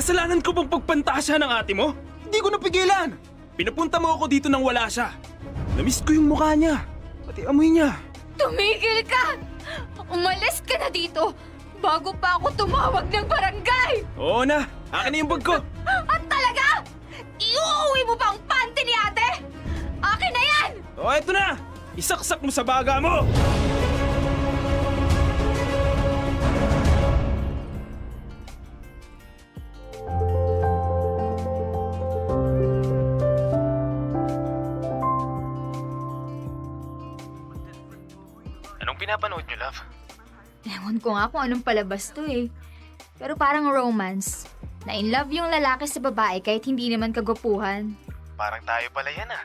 Kasalanan ko bang pagpantasya ng ate mo? Hindi ko napigilan. Pinapunta mo ako dito nang wala siya. Namiss ko yung mukha niya. Pati amoy niya. Tumigil ka! Umalis ka na dito bago pa ako tumawag ng barangay! Oo na, akin na yung bag ko. At talaga? Iuuwi mo ba ang panty ni ate? Akin na yan! O eto na, isaksak mo sa baga mo. Anong pinapanood niyo, love? Ewan ko nga kung anong palabas to eh. Pero parang romance. Na in love yung lalaki sa babae kahit hindi naman kagwapuhan. Parang tayo pala yan ah.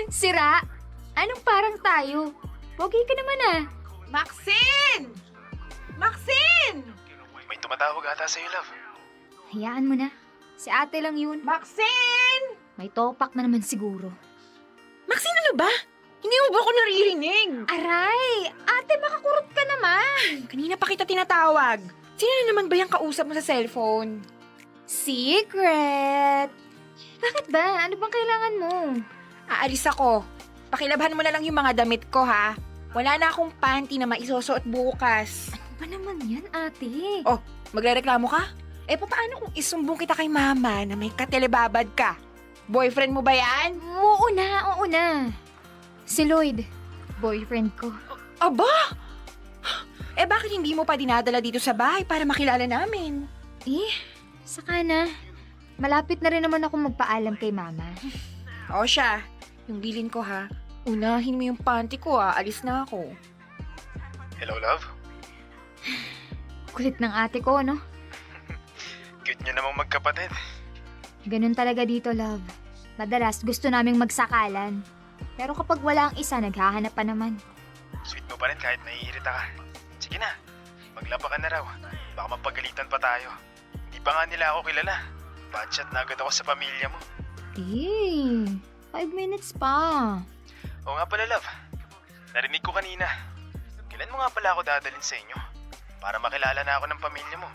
Sira? Anong parang tayo? Pogi ka naman ah. Maxine! Maxine! May tumatawag ata sa'yo, love. Hayaan mo na. Si ate lang yun. Maxine! May topak na naman siguro. Maxine, ano ba? Hindi mo ba ako naririnig? Aray! Ate, makakurot ka naman! Kanina pa kita tinatawag. Sino na naman ba yung kausap mo sa cellphone? Secret! Bakit ba? Ano bang kailangan mo? Aalis ako. Pakilabhan mo na lang yung mga damit ko, ha? Wala na akong panty na maisusuot bukas. Ano ba naman yan, ate? Oh, magrereklamo ka? Eh, paano kung isumbong kita kay mama na may katelebabad ka? Boyfriend mo ba yan? Oo na. Si Lloyd, boyfriend ko. Aba! Eh, bakit hindi mo pa dinadala dito sa bahay para makilala namin? Saka na. Malapit na rin naman ako magpaalam kay mama. O siya, yung bilin ko ha. Unahin mo yung panty ko ha, alis na ako. Hello, love? Kulit ng ate ko, no? Cute niyo namang magkapatid. Ganun talaga dito, love. Madalas gusto naming magsakalan. Pero kapag wala ang isa, naghahanap pa naman. Sweet mo pa rin kahit naiirita ka. Sige na, maglaba ka na raw. Baka mapagalitan pa tayo. Hindi pa nga nila ako kilala. Bad shot na agad ako sa pamilya mo. 5 minutes pa. Oo nga pala, love. Narinig ko kanina. Kailan mo nga pala ako dadalhin sa inyo? Para makilala na ako ng pamilya mo.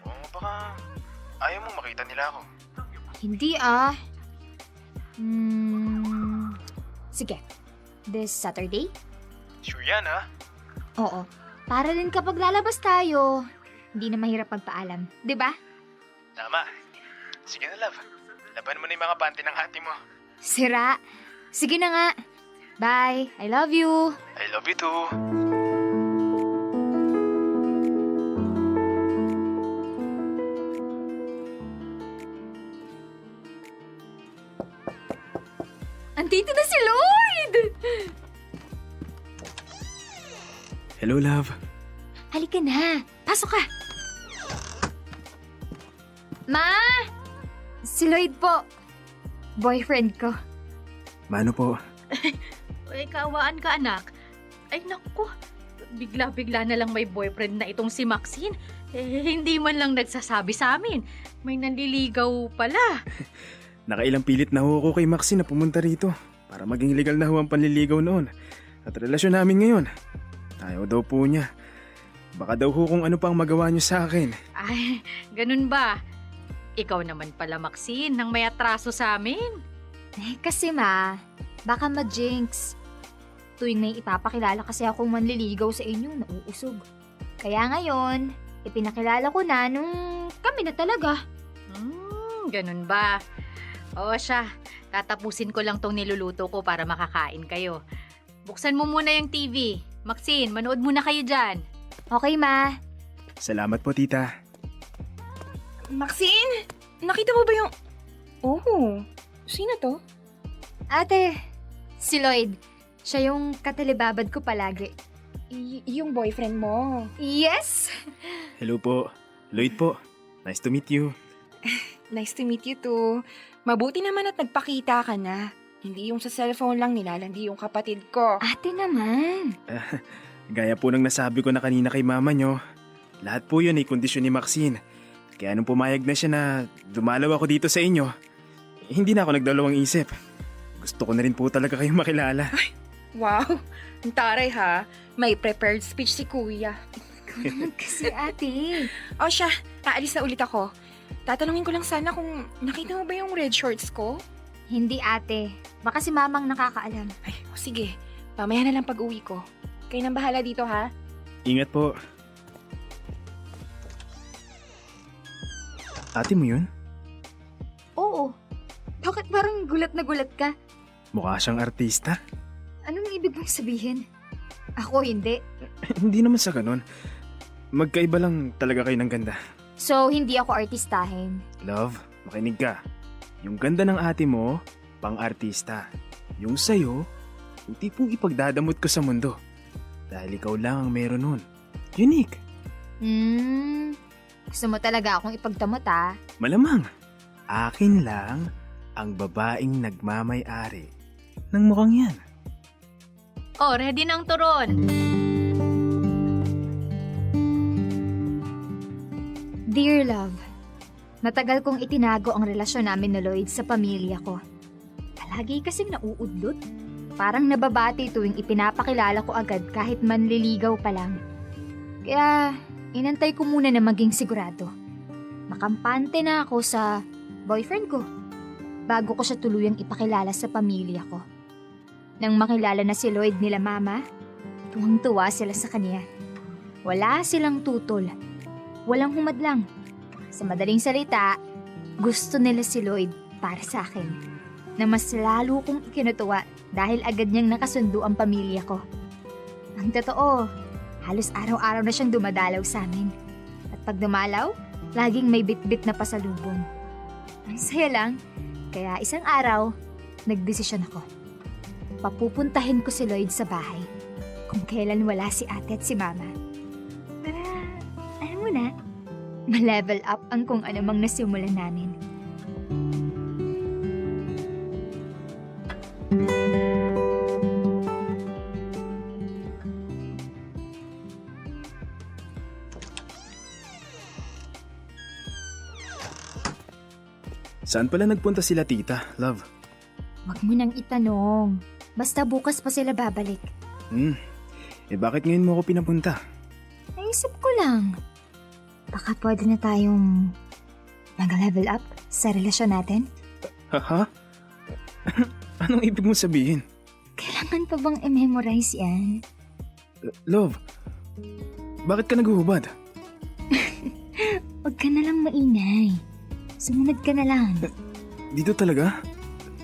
O baka ayaw mo makita nila ako. Hindi Sige. This Saturday? Sure yan, ha? Oo. Para din kapag lalabas tayo, hindi na mahirap magpaalam. 'Di ba? Tama. Sige na, love. Laban mo na yung mga panty ng ate mo. Sira. Sige na nga. Bye. I love you. I love you too. Andito na si Lloyd! Hello, love. Halika na. Pasok ka. Ma! Si Lloyd po. Boyfriend ko. Mano po? Uy, kaawaan ka anak. Ay naku, bigla-bigla na lang may boyfriend na itong si Maxine. Hindi man lang nagsasabi sa amin. May nanliligaw pala. Nakailang pilit na ho ako kay Maxine na pumunta rito para maging legal na ho ang panliligaw noon. At relasyon namin ngayon. Ayaw daw po niya. Baka daw ho kung ano pang magawa niyo sa akin. Ay, ganun ba? Ikaw naman pala, Maxine, nang may atraso sa amin. Kasi baka ma-jinx. Tuwing may ipapakilala kasi akong manliligaw sa inyo, nauusog. Kaya ngayon, ipinakilala ko na nung kami na talaga. Ganun ba? Oo siya, tatapusin ko lang tong niluluto ko para makakain kayo. Buksan mo muna yung TV. Maxine, manood muna kayo dyan. Okay, Ma. Salamat po, tita. Maxine, nakita mo ba yung... Oh, sino to? Ate, si Lloyd. Siya yung katalibabad ko palagi. Yung boyfriend mo. Yes! Hello po. Lloyd po. Nice to meet you. Nice to meet you too. Mabuti naman at nagpakita ka na. Hindi yung sa cellphone lang nilalandi yung kapatid ko. Ate naman. Gaya po ng nasabi ko na kanina kay mama nyo, lahat po yun ay kondisyon ni Maxine. Kaya nung pumayag na siya na dumalaw ako dito sa inyo, hindi na ako nagdalawang isip. Gusto ko na rin po talaga kayong makilala. Wow, ang taray ha. May prepared speech si kuya. Kasi ate. O siya, aalis na ulit ako. tatanungin ko lang sana kung nakita mo ba yung red shorts ko? Hindi ate, baka si mamang nakakaalam. Ay, sige. Mamaya na lang pag-uwi ko. Kayo nang bahala dito, ha? Ingat po. Ate mo yun? Oo. Bakit parang gulat na gulat ka? Mukha siyang artista. Anong ibig mong sabihin? Ako hindi. Hindi naman sa ganun. Magkaiba lang talaga kayo ng ganda. So, hindi ako artistahin. Love, makinig ka. Yung ganda ng ate mo, pang-artista. Yung sayo, yung tipong ipagdadamot ko sa mundo. Dahil ikaw lang ang meron nun. Unique. Gusto mo talaga akong ipagdamot ah? Malamang, akin lang ang babaeng nagmamay-ari ng mukhang yan. Oh, ready ng turon. Dear love, matagal kong itinago ang relasyon namin ni Lloyd sa pamilya ko. Palagi kasing nauudlot. Parang nababati tuwing ipinapakilala ko agad kahit manliligaw pa lang. Kaya inantay ko muna na maging sigurado. Makampante na ako sa boyfriend ko bago ko siya tuluyang ipakilala sa pamilya ko. Nang makilala na si Lloyd nila mama, tuwang-tuwa sila sa kanya. Wala silang tutol. Walang humadlang. Sa madaling salita, gusto nila si Lloyd para sa akin. Na mas lalo kong ikinutuwa dahil agad niyang nakasundo ang pamilya ko. Ang totoo, halos araw-araw na siyang dumadalaw sa amin. At pag dumalaw, laging may bit-bit na pasalubong. Ang saya lang, kaya isang araw, nagdesisyon ako. Papupuntahin ko si Lloyd sa bahay kung kailan wala si ate at si mama. Para, alam mo na, ma-level up ang kung anumang nasimulan namin. Saan pala nagpunta sila tita, love? Huwag mo nang itanong. Basta bukas pa sila babalik. Bakit ngayon mo ako pinapunta? Naisip ko lang. Baka pwede na tayong mag-level up sa relasyon natin? Ha? Anong ibig mo sabihin? Kailangan pa bang i-memorize yan? Love, bakit ka naguhubad? Huwag ka na lang maingay. Sumunod ka na lang. Dito talaga?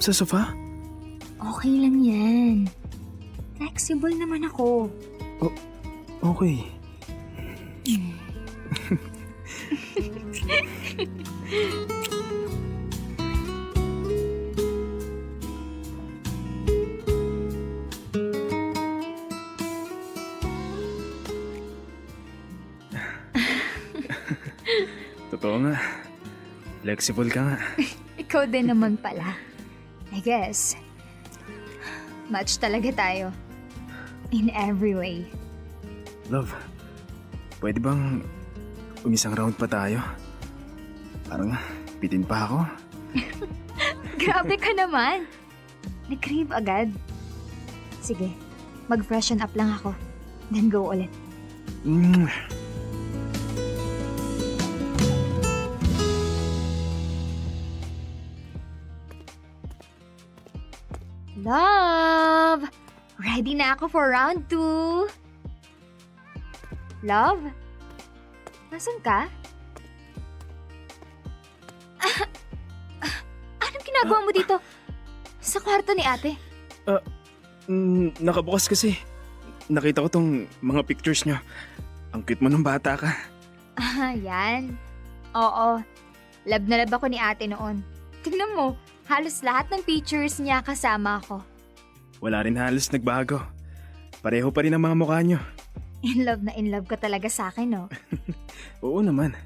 Sa sofa? Okay lang yan. Flexible naman ako. Okay. Totoo nga. Flexible ka nga. Ikaw din naman pala. I guess. Match talaga tayo. In every way. Love, pwede bang umisang round pa tayo? Parang bitin pa ako. Grabe ka naman. Nag-crave agad. Sige, mag-freshen up lang ako. Then go ulit. Mm. Love! Ready na ako for round 2. Love? Nasaan ka? Anong ginagawa mo dito? Sa kwarto ni ate? Nakabukas kasi. Nakita ko tong mga pictures nyo. Ang cute mo nung bata ka. Yan. Oo. Love na love ako ni ate noon. Tingnan mo, halos lahat ng pictures niya kasama ako. Wala rin halos nagbago. Pareho pa rin ang mga mukha nyo. In love ka talaga sa akin, no? Oo naman.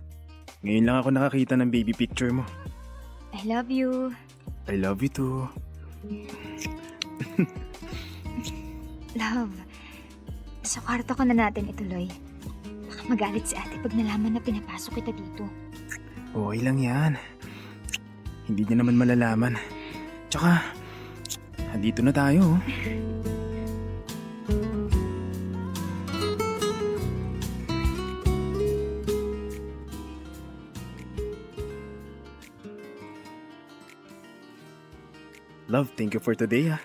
Ngayon lang ako nakakita ng baby picture mo. I love you. I love you too. Love, sa kwarto ko na natin ituloy. Baka magalit si ate pag nalaman na pinapasok kita dito. Okay lang yan. Hindi niya naman malalaman. Tsaka, andito na tayo. Love, thank you for today ah.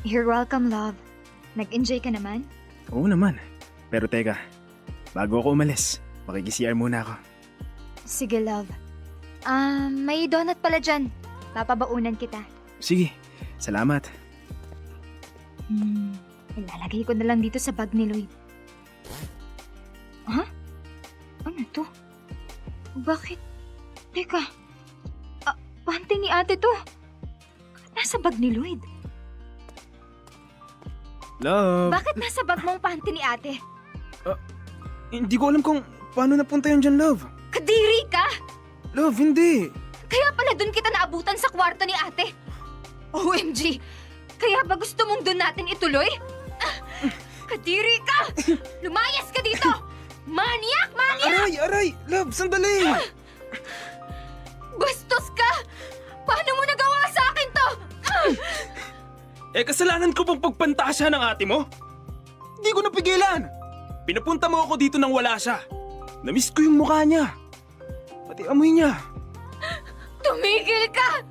You're welcome, love. Nag-enjoy ka naman? Oo naman. Pero teka, bago ako umalis, makikisiar muna ako. Sige, love. May donut pala dyan. Papabaunan kita. Sige, salamat. Ilalagay ko na lang dito sa bag ni Lloyd. Ha? Ano to? Bakit? Teka. Panty ni ate to. Nasa bag ni Lloyd. Love, Bakit nasa bag mong panty ni ate? hindi ko alam kung paano napunta yun dyan, Love. Kadiri ka! Love, hindi. Kaya pala dun kita naabutan sa kwarto ni ate. OMG! Kaya ba gusto mong dun natin ituloy? Kadiri ka! Lumayas ka dito! Maniak! Aray! Love, sandali! Bastos ka! Paano mo nagawa sa akin to? Kasalanan ko bang pagpantasya ng ate mo? Hindi ko napigilan. Pinapunta mo ako dito nang wala siya. Namiss ko yung mukha niya. Pati amoy niya. Tumigil ka!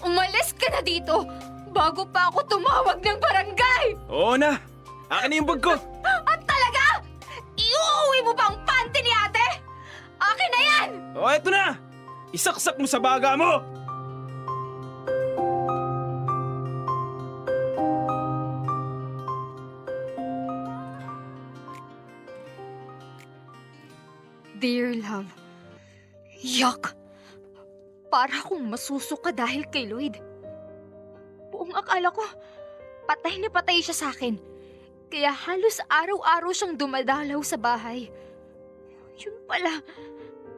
Umalis ka na dito bago pa ako tumawag ng barangay! Oo na. Akin na yung bag ko. At talaga? Iuuwi mo ba ang panty ni ate? Akin na yan! O, eto na. Isaksak mo sa baga mo. Dear love, yuck! Para akong masusuka dahil kay Lloyd. Buong akala ko, patay na patay siya sa akin. Kaya halos araw-araw siyang dumadalaw sa bahay. Yun pala,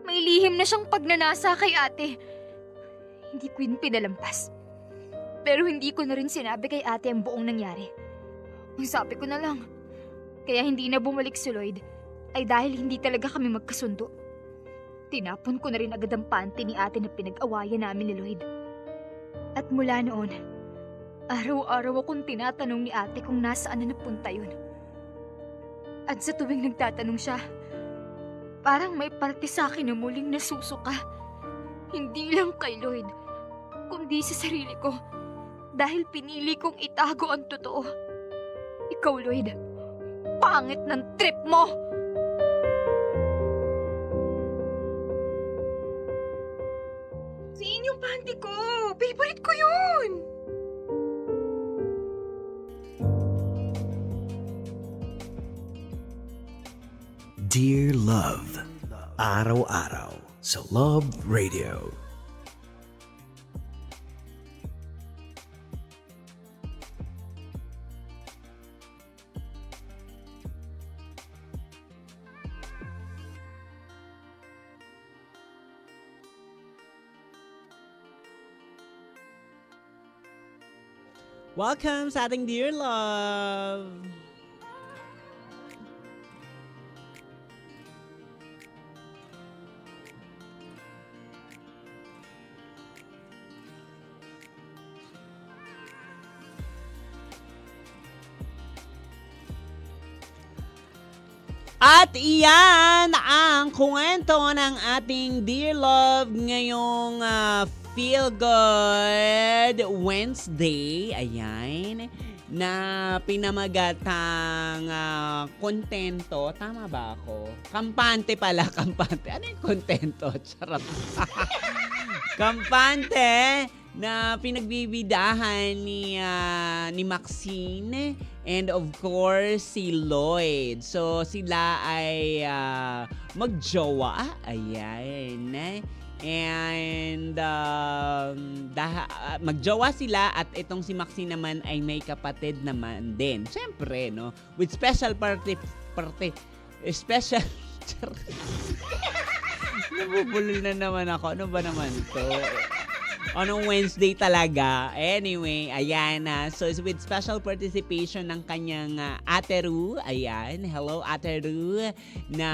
may lihim na siyang pagnanasa kay ate. Hindi ko yun pinalampas. Pero hindi ko na rin sinabi kay ate ang buong nangyari. Ang sabi ko na lang, kaya hindi na bumalik si Lloyd ay dahil hindi talaga kami magkasundo. Tinapon ko na rin agad ang panty ni ate na pinag-awayan namin ni Lloyd. At mula noon, araw-araw akong tinatanong ni ate kung nasaan na napunta yun. At sa tuwing nagtatanong siya, parang may parte sa akin na muling nasusuka. Hindi lang kay Lloyd, kundi sa sarili ko. Dahil pinili kong itago ang totoo. Ikaw, Lloyd, pangit ng trip mo! Siin yung panty ko! Favorite ko yun! Dear Love, araw-araw sa Love Radio. Welcome sa ating Dear Love! At iyan ang kwento ng ating Dear Love ngayong Feel Good Wednesday. Ayan. Na pinamagatang kontento. Tama ba ako? Kampante pala. Kampante. Ano yung kontento? Charot. Kampante na pinagbibidahan ni Maxine and of course si Lloyd. So sila ay magjowa. Ayan. And magjowa sila at itong si Maxine naman ay may kapatid naman din. Siyempre, no? With special party special nabubulol na naman ako. Ano ba naman to? Anong Wednesday talaga? Anyway, ayan na. So, with special participation ng kanyang Ate Ru. Ayan. Hello, Ate Ru. Na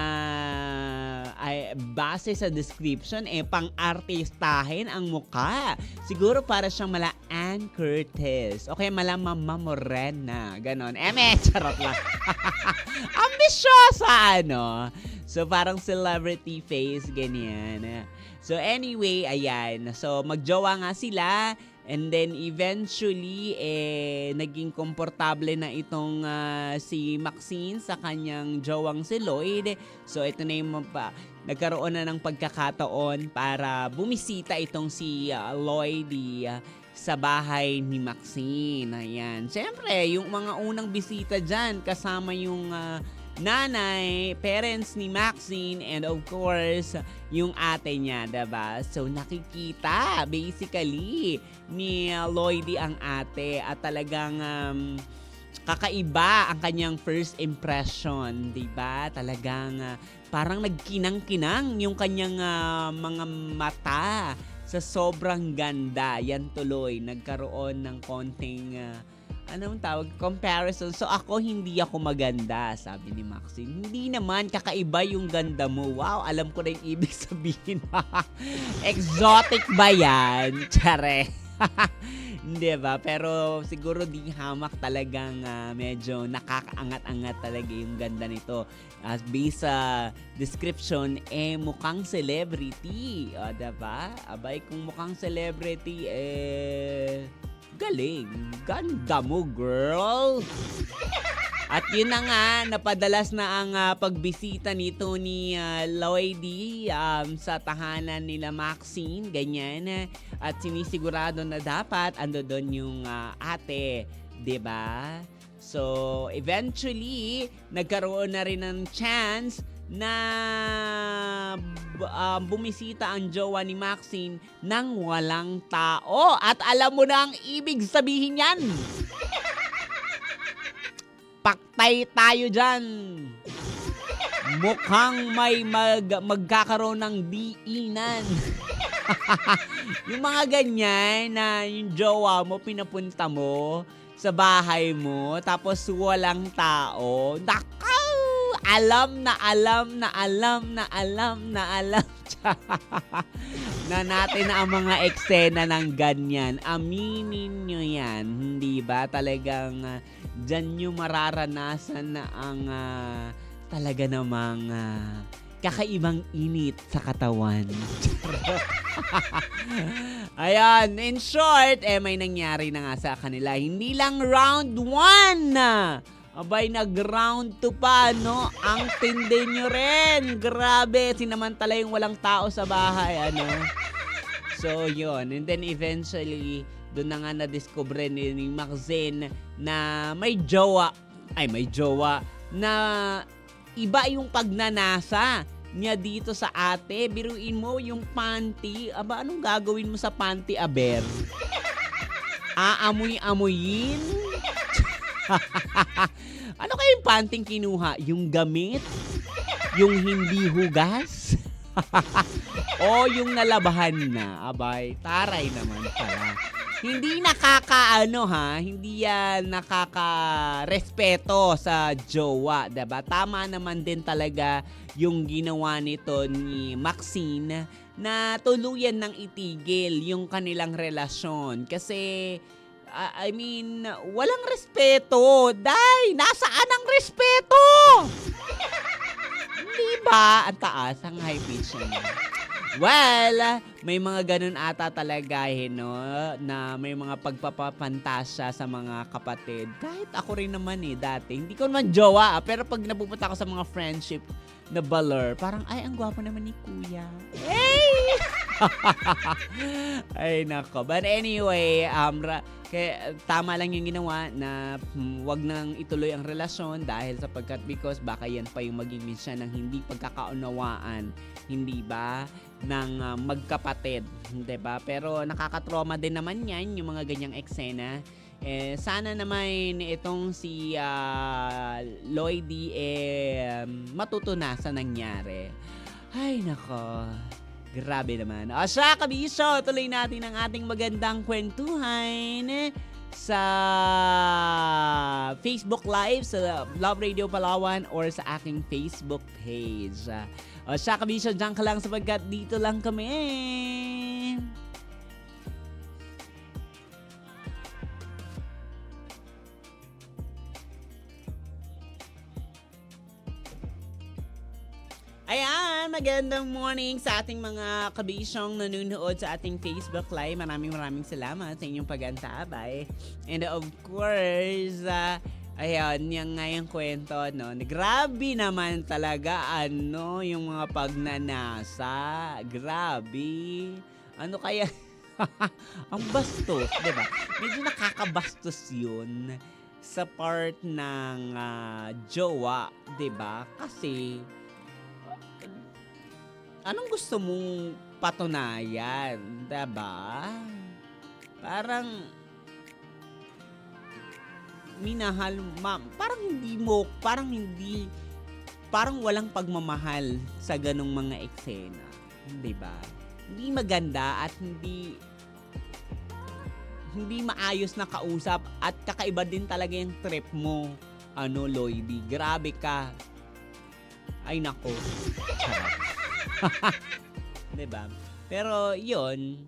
ay, base sa description, pang-artistahin ang mukha. Siguro para siyang mala Ann Curtis. Okay, mala Mama Morena. Ganon. Charot lang. Ambisyosa, ano? So, parang celebrity face, ganyan. So, anyway, ayan. So, magjowa nga sila And then eventually, naging komportable na itong si Maxine sa kanyang jowang si Lloyd. So ito na yung nagkaroon na ng pagkakataon para bumisita itong si Lloyd sa bahay ni Maxine. Ayan. Siyempre, yung mga unang bisita dyan, kasama yung nanay, parents ni Maxine, and of course, yung ate niya, diba? So, nakikita, basically, ni Lloydie ang ate at talagang kakaiba ang kanyang first impression, diba? Talagang parang nagkinang-kinang yung kanyang mga mata sa sobrang ganda. Yan tuloy, nagkaroon ng konting anong tawag? Comparison. So ako, hindi ako maganda, sabi ni Maxine. Hindi naman, kakaiba yung ganda mo. Wow, alam ko na yung ibig sabihin. Exotic ba yan? Tsare. Hindi ba? Pero siguro di hamak talagang medyo nakakaangat-angat talaga yung ganda nito. As based sa description, mukhang celebrity. O, diba? Abay, kung mukhang celebrity, galing. Ganda mo, girl. At yun na nga, napadalas na ang pagbisita nito ni Lloydie sa tahanan nila Maxine, ganyan. At sinisigurado na dapat ando doon yung ate, 'di ba? So, eventually, nagkaroon na rin ng chance na bumisita ang jowa ni Maxine nang walang tao. At alam mo na ang ibig sabihin yan. Paktay tayo dyan. Mukhang may magkakaroon ng diinan. Yung mga ganyan na yung jowa mo, pinapunta mo sa bahay mo, tapos walang tao. Nakaw! Alam na natin na ang mga eksena ng ganyan. Aminin nyo yan. Hindi ba? Talagang dyan nyo mararanasan na ang talaga namang kakaibang init sa katawan. Ayan, in short, may nangyari na nga sa kanila. Hindi lang round 1. Abay, nag-round 2 pa, no? Ang tindi nyo rin. Grabe, sinamantala yung walang tao sa bahay, ano? So, yun. And then eventually, doon na nga na-discover ni Maxine na may jowa, na iba yung pagnanasa niya dito sa ate. Biruin mo yung panty. Aba, anong gagawin mo sa panty, aber? Aamoy-amoyin? Ano kayong panting kinuha? Yung gamit? Yung hindi hugas? O yung nalabahan na? Abay, taray naman pala. Hindi hindi yan nakaka-respeto sa jowa, diba? Tama naman din talaga yung ginawa nito ni Maxine na tuluyan ng itigil yung kanilang relasyon. Kasi walang respeto. Day, nasaan ang respeto? Hindi ba? Ang taas, ang high pitch niya. Well, may mga ganun ata talaga, no? Na may mga pagpapapantasya sa mga kapatid. Kahit ako rin naman dati. Hindi ko naman jowa, pero pag napupunta ako sa mga friendship na baler, parang, ay, ang gwapo naman ni kuya. Hey! Ay, nako. But anyway, tama lang yung ginawa na wag nang ituloy ang relasyon dahil because baka yan pa yung maging minsan ng hindi pagkakaunawaan, hindi ba, ng magkapatid, hindi ba? Pero nakakatrauma din naman yan, yung mga ganyang eksena. Sana naman itong si Lloydie matuto na sa nangyari. Ay, nako. Grabe naman. O siya, kabisyo, tuloy natin ang ating magandang kwentuhan sa Facebook Live, sa Love Radio Palawan, or sa aking Facebook page. O siya, kabisyo, dyan ka lang sapagkat dito lang kami. Ayan, magandang morning sa ating mga kabisyong nanonood sa ating Facebook Live. Maraming salamat sa inyong pagantabay. And of course, ayan, yung nga yung kwento, no? Grabe naman talaga, yung mga pagnanasa. Grabe. Ano kaya? Ang bastos, diba? Medyo nakakabastos yun sa part ng jowa, diba? Kasi, anong gusto mong patunayan, diba? Parang, minahal, parang walang pagmamahal sa ganong mga eksena. Diba? Hindi maganda at hindi maayos na kausap at kakaiba din talaga yung trip mo, Lloydie. Grabe ka. Ay nako. Charot. Diba? Pero yun,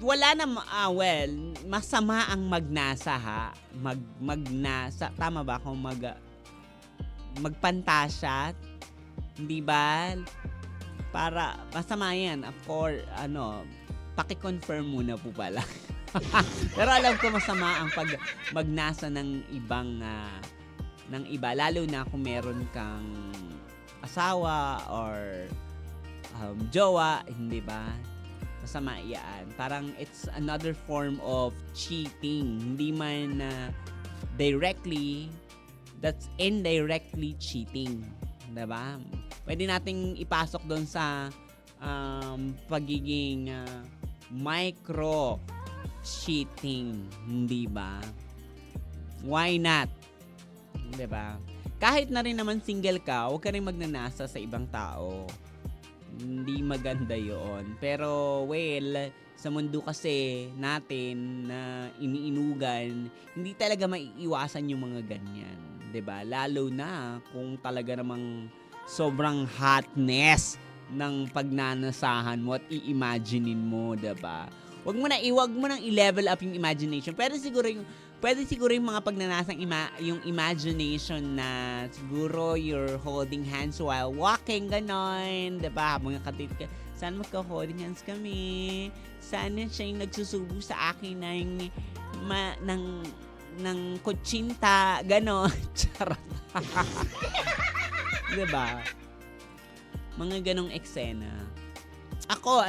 wala na, masama ang magnasa ha. Magnasa, tama ba kung magpantasya? Hindi ba? Para, masama yan. Of course, paki-confirm muna po pala. Pero alam ko masama ang magnasa ng iba. Lalo na kung meron kang asawa or jowa, hindi ba? Masama yan. Parang it's another form of cheating. Hindi man directly, that's indirectly cheating. Diba? Pwede nating ipasok doon sa pagiging micro cheating. Hindi ba? Why not? Diba? Kahit na rin naman single ka, huwag ka rin magnanasa sa ibang tao. Hindi maganda yon. Pero, sa mundo kasi natin na iniinugan, hindi talaga maiiwasan yung mga ganyan. 'Di ba? Lalo na kung talaga namang sobrang hotness ng pagnanasahan mo at i-imaginein mo, 'di ba? Wag mo nang i-level up yung imagination. Pwede siguro yung mga pagnanasang yung imagination na siguro you're holding hands while walking, ganon. Diba? Habang nakatit ka, saan magka-holding hands kami? Sana siya yung nagsusubo sa akin ng kutsinta, ganon. Charot. Diba? Mga ganong eksena. Ako,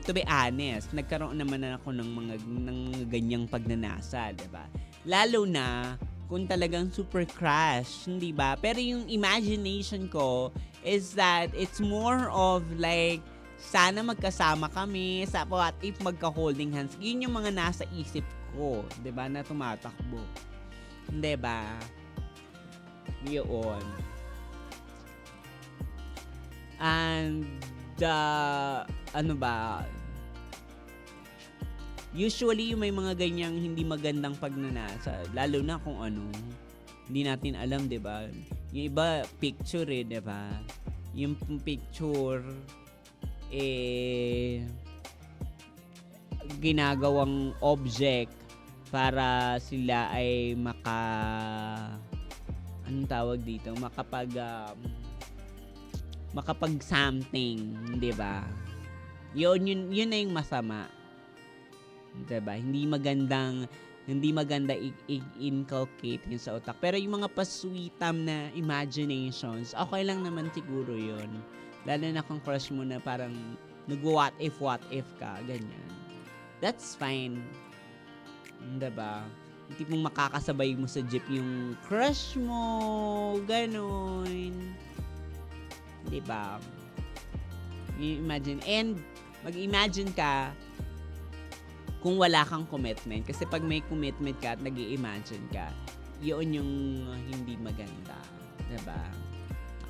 to be honest, nagkaroon naman ako ng ganyang pagnanasa, 'di ba? Lalo na kung talagang super crush, hindi ba? Pero yung imagination ko is that it's more of like sana magkasama kami, sa what if magka-holding hands. Yun yung mga nasa isip ko, 'di ba, na tumatakbo. 'Di ba? Yun. And usually may mga ganyang hindi magandang pagnanasa, lalo na kung hindi natin alam, 'di ba? Yung iba picture, 'di ba? Yung picture ginagawang object para sila ay makapag something, 'di ba? Yun na yung masama. 'Di ba? Hindi maganda i-inculcate yun sa utak. Pero yung mga pasweetam na imaginations, okay lang naman siguro yun. Lalo na kung crush mo na parang nag-what if ka, ganyan. That's fine. 'Di ba? Hindi mong makakasabay mo sa jeep yung crush mo, ganon. Diba? Imagine. And, mag-imagine ka kung wala kang commitment. Kasi pag may commitment ka at nag-i-imagine ka, yun yung hindi maganda. Diba?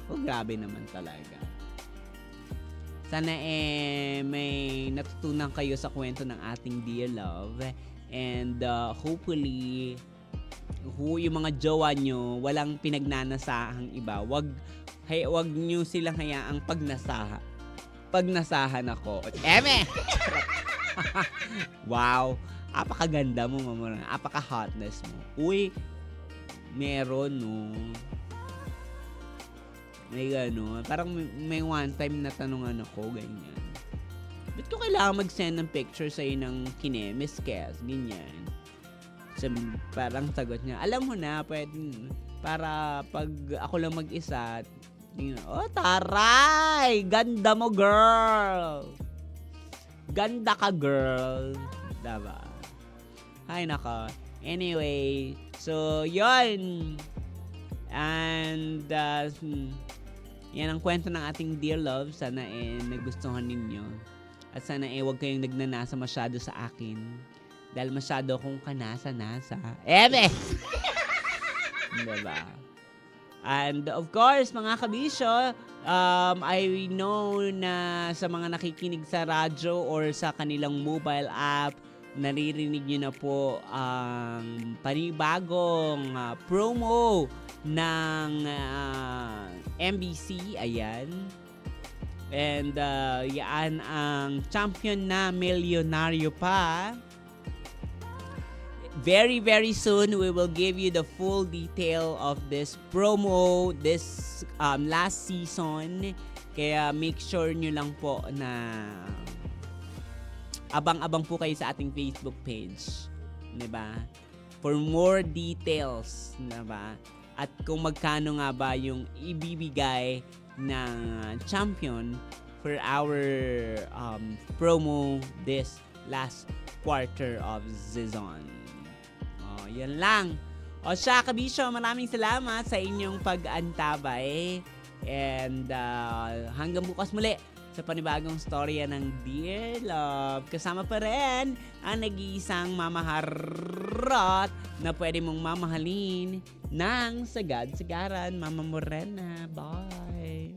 Ako, grabe naman talaga. Sana may natutunan kayo sa kwento ng ating Dear Love. And, hopefully, yung mga jowa nyo, walang pinagnanasahang iba. Wag nyo silang hayaang pagnasahan ako. Eme! Wow! Apakaganda mo, mamura. Apaka-hotness mo. Uy, meron, no? May gano'n. Parang may one time na tanungan ako, ganyan. Ba't ko kailangan mag-send ng picture sa'yo ng kinemis, Kes? Ganyan. So, parang sagot niya, alam mo na, pwede, para pag ako lang mag-isa, oh, taray! Ganda mo, girl! Ganda ka, girl! Diba? Ay, naka. Anyway, so, yun. And, yan ang kwento ng ating Dear Love. Sana nagustuhan ninyo. At sana huwag kayong nagnanasa masyado sa akin. Dahil masyado akong kanasa-nasa. Eme! Diba? And of course, mga kabisyo, I know na sa mga nakikinig sa radyo or sa kanilang mobile app, naririnig nyo na po ang panibagong promo ng MBC. Ayan. And yan ang champion na milyonaryo pa. Very, very soon, we will give you the full detail of this promo, this last season. Kaya make sure nyo lang po na abang-abang po kayo sa ating Facebook page. Diba? For more details. Diba? At kung magkano nga ba yung ibibigay ng champion for our promo this last quarter of season. Yan lang. O siya, kabisyo, maraming salamat sa inyong pag-antabay. And hanggang bukas muli sa panibagong storya ng Dear Love. Kasama pa rin ang nag-iisang mamaharot na pwede mong mamahalin ng sagad-sagaran. Mama Morena. Bye!